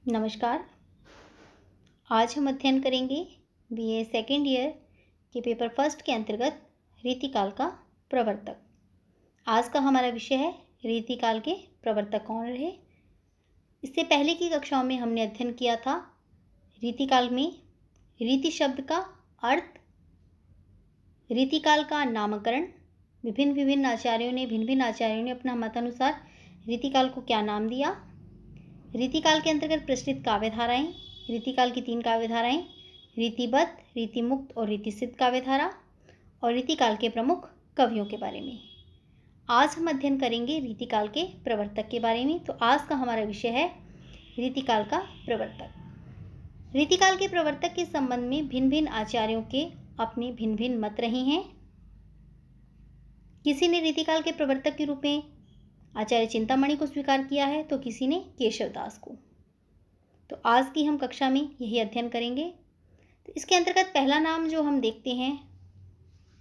नमस्कार। आज हम अध्ययन करेंगे बीए सेकेंड ईयर के पेपर फर्स्ट के अंतर्गत रीतिकाल का प्रवर्तक। आज का हमारा विषय है रीतिकाल के प्रवर्तक कौन रहे। इससे पहले की कक्षाओं में हमने अध्ययन किया था रीतिकाल में रीति शब्द का अर्थ, रीतिकाल का नामकरण, भिन्न भिन्न आचार्यों ने अपना मतानुसार रीतिकाल को क्या नाम दिया, रीतिकाल के अंतर्गत प्रचलित काव्यधाराएं, रीतिकाल की 3 काव्यधाराएं, रीतिबद्ध, रीतिमुक्त और रीतिसिद्ध काव्यधारा, और रीतिकाल के प्रमुख कवियों के बारे में। आज हम अध्ययन करेंगे रीतिकाल के प्रवर्तक के बारे में। तो आज का हमारा विषय है रीतिकाल का प्रवर्तक। रीतिकाल के प्रवर्तक के संबंध में भिन्न भिन्न आचार्यों के अपने भिन्न भिन्न मत रहे हैं। किसी ने रीतिकाल के प्रवर्तक के रूप में आचार्य चिंतामणि को स्वीकार किया है, तो किसी ने केशवदास को। तो आज की हम कक्षा में यही अध्ययन करेंगे। तो इसके अंतर्गत पहला नाम जो हम देखते हैं,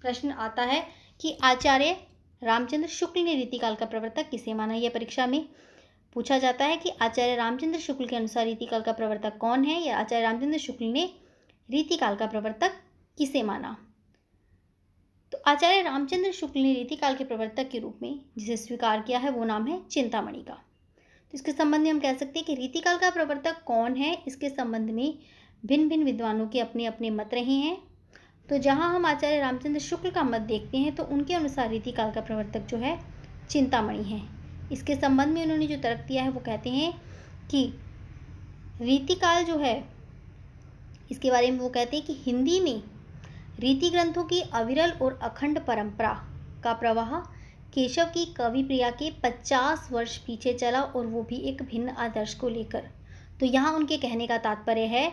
प्रश्न आता है कि आचार्य रामचंद्र शुक्ल ने रीतिकाल का प्रवर्तक किसे माना। यह परीक्षा में पूछा जाता है कि आचार्य रामचंद्र शुक्ल के अनुसार रीतिकाल का प्रवर्तक कौन है, या आचार्य रामचंद्र शुक्ल ने रीतिकाल का प्रवर्तक किसे माना। तो आचार्य रामचंद्र शुक्ल ने रीतिकाल के प्रवर्तक के रूप में जिसे स्वीकार किया है वो नाम है चिंतामणि का। तो इसके संबंध में हम कह सकते हैं कि रीतिकाल का प्रवर्तक कौन है, इसके संबंध में भिन्न भिन्न विद्वानों के अपने अपने मत रहे हैं। तो जहां हम आचार्य रामचंद्र शुक्ल का मत देखते हैं तो उनके अनुसार रीतिकाल का प्रवर्तक जो है चिंतामणि है। इसके संबंध में उन्होंने जो तर्क दिया है वो कहते हैं कि रीतिकाल जो है, इसके बारे में वो कहते हैं कि हिंदी में रीति ग्रंथों की अविरल और अखंड परंपरा का प्रवाह केशव की कवि प्रिया के 50 वर्ष पीछे चला, और वो भी एक भिन्न आदर्श को लेकर। तो यहाँ उनके कहने का तात्पर्य है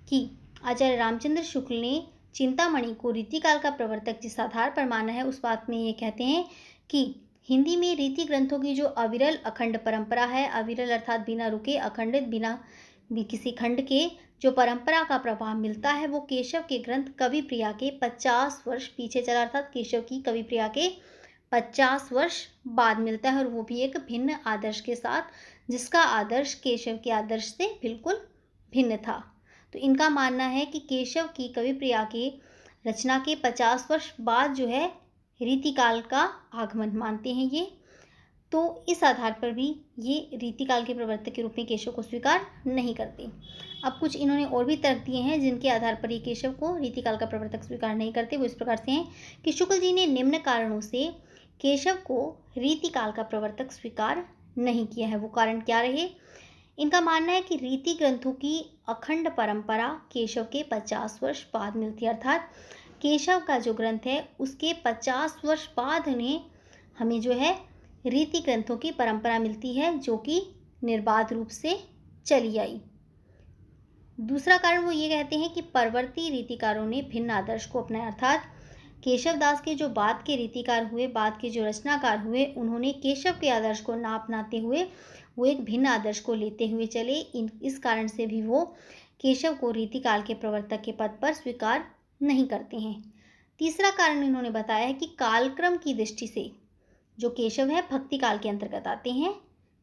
कि आचार्य रामचंद्र शुक्ल ने चिंतामणि को रीतिकाल का प्रवर्तक जिस आधार पर माना है, उस बात में ये कहते हैं कि हिंदी में रीति ग्रंथों की जो अविरल अखंड परंपरा है, अविरल अर्थात बिना रुके, अखंडित बिना किसी खंड के जो परंपरा का प्रभाव मिलता है, वो केशव के ग्रंथ कवि प्रिया के 50 वर्ष पीछे चला, अर्थात केशव की कवि प्रिया के 50 वर्ष बाद मिलता है, और वो भी एक भिन्न आदर्श के साथ, जिसका आदर्श केशव के आदर्श से बिल्कुल भिन्न था। तो इनका मानना है कि केशव की कवि प्रिया के रचना के 50 वर्ष बाद जो है रीतिकाल का आगमन मानते हैं ये। तो इस आधार पर भी ये रीतिकाल के प्रवर्तक के रूप में केशव को स्वीकार नहीं करते। अब कुछ इन्होंने और भी तर्क दिए हैं जिनके आधार पर ये केशव को रीतिकाल का प्रवर्तक स्वीकार नहीं करते। वो इस प्रकार से हैं कि शुक्ल जी ने निम्न कारणों से केशव को रीतिकाल का प्रवर्तक स्वीकार नहीं किया है। वो कारण क्या रहे? इनका मानना है कि रीति ग्रंथों की अखंड परंपरा केशव के 50 वर्ष बाद मिलती है, अर्थात केशव का जो ग्रंथ है उसके 50 वर्ष बाद उन्हें हमें जो है रीति ग्रंथों की परंपरा मिलती है, जो कि निर्बाध रूप से चली आई। दूसरा कारण वो ये कहते हैं कि परवर्ती रीतिकारों ने भिन्न आदर्श को अपनाया, अर्थात केशवदास के जो बाद के रीतिकार हुए, बाद के जो रचनाकार हुए, उन्होंने केशव के आदर्श को ना अपनाते हुए वो एक भिन्न आदर्श को लेते हुए चले। इस कारण से भी वो केशव को रीतिकाल के प्रवर्तक के पद पर स्वीकार नहीं करते हैं। तीसरा कारण इन्होंने बताया है कि कालक्रम की दृष्टि से जो केशव है भक्ति काल के अंतर्गत आते हैं,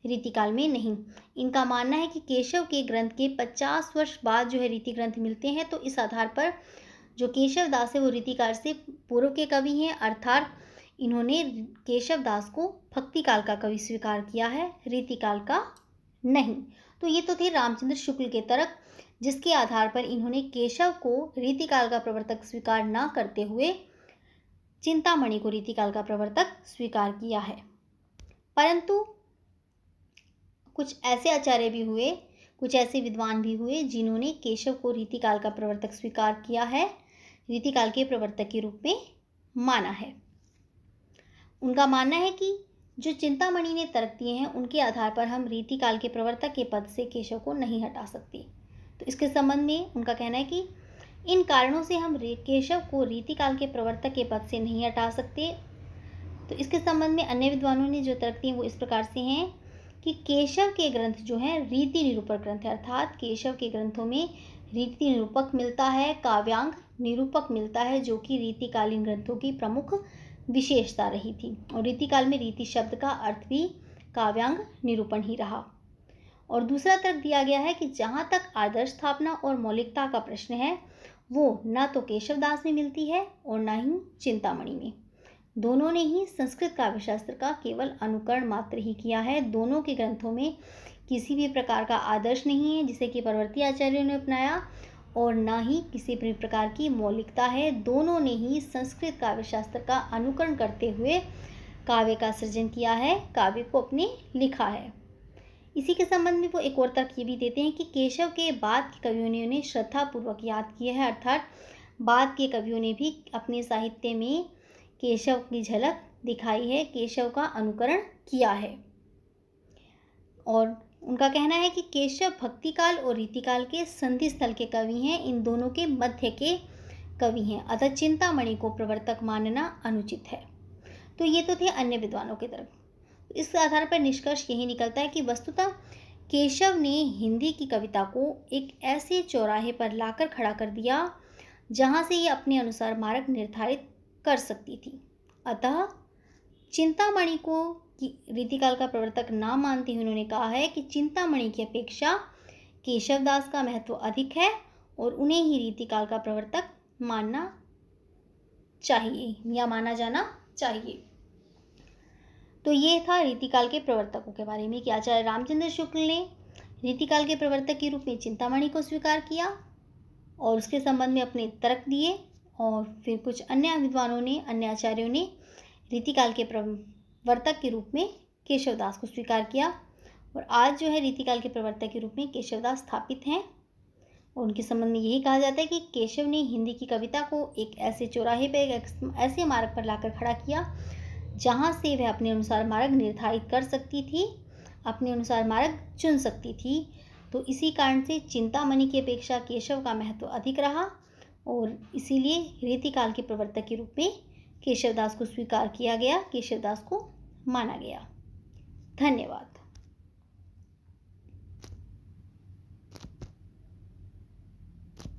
रीतिकाल में नहीं। इनका मानना है कि केशव के ग्रंथ के 50 वर्ष बाद जो है रीति ग्रंथ मिलते हैं, तो इस आधार पर जो केशवदास है वो रीतिकाल से पूर्व के कवि हैं, अर्थात इन्होंने केशवदास को भक्ति काल का कवि स्वीकार किया है, रीतिकाल का नहीं। तो ये तो थे रामचंद्र शुक्ल के तर्क, जिसके आधार पर इन्होंने केशव को रीतिकाल का प्रवर्तक स्वीकार न करते हुए चिंतामणि को रीतिकाल का प्रवर्तक स्वीकार किया है। परंतु कुछ ऐसे आचार्य भी हुए, कुछ ऐसे विद्वान भी हुए जिन्होंने केशव को रीतिकाल का प्रवर्तक स्वीकार किया है, रीतिकाल के प्रवर्तक के रूप में माना है। उनका मानना है कि जो चिंतामणि ने तर्क दिए हैं उनके आधार पर हम रीतिकाल के प्रवर्तक के पद से केशव को नहीं हटा सकते। तो इसके संबंध में उनका कहना है कि इन कारणों से हम केशव को रीतिकाल के प्रवर्तक के पद से नहीं हटा सकते। तो इसके संबंध में अन्य विद्वानों ने जो तर्क दिए वो इस प्रकार से हैं कि केशव के ग्रंथ जो है रीति निरूपक ग्रंथ है, अर्थात केशव के ग्रंथों में रीति निरूपक मिलता है, काव्यांग निरूपक मिलता है, जो कि रीतिकालीन ग्रंथों की प्रमुख विशेषता रही थी। और रीतिकाल में रीति शब्द का अर्थ भी काव्यांग निरूपण ही रहा। और दूसरा तर्क दिया गया है कि जहाँ तक आदर्श स्थापना और मौलिकता का प्रश्न है वो न तो केशवदास में मिलती है और न ही चिंतामणि में। दोनों ने ही संस्कृत काव्यशास्त्र का केवल अनुकरण मात्र ही किया है। दोनों के ग्रंथों में किसी भी प्रकार का आदर्श नहीं है जिसे कि परवर्ती आचार्यों ने अपनाया, और न ही किसी भी प्रकार की मौलिकता है। दोनों ने ही संस्कृत काव्यशास्त्र का अनुकरण करते हुए काव्य का सृजन किया है, काव्य को अपने लिखा है। इसी के संबंध में वो एक और तर्क ये भी देते हैं कि केशव के बाद के कवियों ने उन्हें श्रद्धापूर्वक याद किया है, अर्थात बाद के कवियों ने भी अपने साहित्य में केशव की झलक दिखाई है, केशव का अनुकरण किया है। और उनका कहना है कि केशव भक्तिकाल और रीतिकाल के संधि स्थल के कवि हैं, इन दोनों के मध्य के कवि हैं, अतः चिंतामणि को प्रवर्तक मानना अनुचित है। तो ये तो थे अन्य विद्वानों की तरफ। इस आधार पर निष्कर्ष यही निकलता है कि वस्तुतः केशव ने हिंदी की कविता को एक ऐसे चौराहे पर लाकर खड़ा कर दिया जहाँ से ये अपने अनुसार मार्ग निर्धारित कर सकती थी। अतः चिंतामणि को रीतिकाल का प्रवर्तक ना मानते हुए उन्होंने कहा है कि चिंतामणि की अपेक्षा केशवदास का महत्व अधिक है और उन्हें ही रीतिकाल का प्रवर्तक मानना चाहिए या माना जाना चाहिए। तो ये था रीतिकाल के प्रवर्तकों के बारे में कि आचार्य रामचंद्र शुक्ल ने रीतिकाल के प्रवर्तक के रूप में चिंतामणि को स्वीकार किया और उसके संबंध में अपने तर्क दिए, और फिर कुछ अन्य विद्वानों ने, अन्य आचार्यों ने रीतिकाल के प्रवर्तक के रूप में केशवदास को स्वीकार किया। और आज जो है रीतिकाल के प्रवर्तक के रूप में केशवदास स्थापित हैं, और उनके संबंध में यही कहा जाता है कि केशव ने हिंदी की कविता को एक ऐसे चौराहे पर, एक ऐसे मार्ग पर लाकर खड़ा किया जहाँ से वह अपने अनुसार मार्ग निर्धारित कर सकती थी, अपने अनुसार मार्ग चुन सकती थी। तो इसी कारण से चिंतामणि की अपेक्षा केशव का महत्व अधिक रहा और इसीलिए रीतिकाल के प्रवर्तक के रूप में केशवदास को स्वीकार किया गया, केशवदास को माना गया। धन्यवाद।